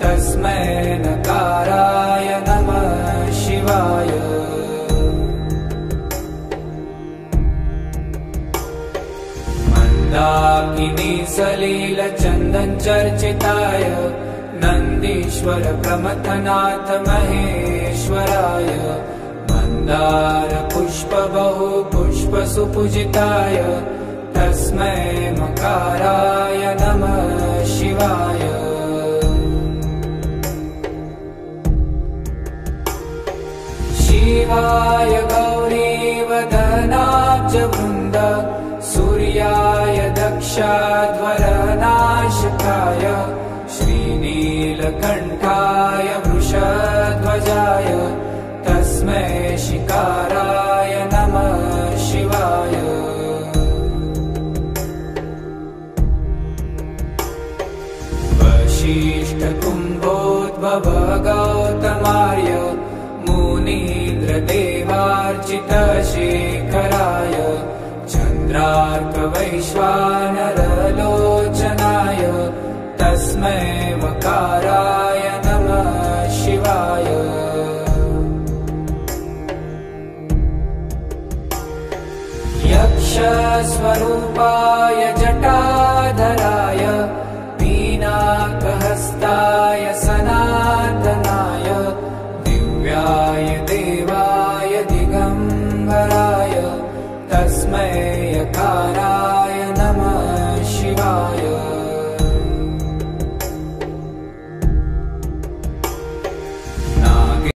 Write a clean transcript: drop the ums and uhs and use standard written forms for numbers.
तस्मै नकाराय नमः शिवाय। मंदाकिनी सलील चंदन चर्चिताय नंदीश्वर प्रमथनाथ महेश्वराय। मंदार पुष्प बहु पुष्प सुपूजिताय तस्मै मकाराय नमः शिवाय। शिवाय गौरीवदनाब्जवृन्द सूर्याय दक्षाध्वरनाशकाय श्रीनीलकण्ठाय वृषध्वजाय तस्मै शिकाराय नमः शिवाय। वसिष्ठकुम्भोद्भव गौतमार्य मुनीन्द्रदेवार्चितशेखराय चन्द्रार्कवैश्वानरलोचनाय तस्मै वकाराय नमः शिवाय। यक्षस्वरूपाय जटाधराय पीनाकहस्ताय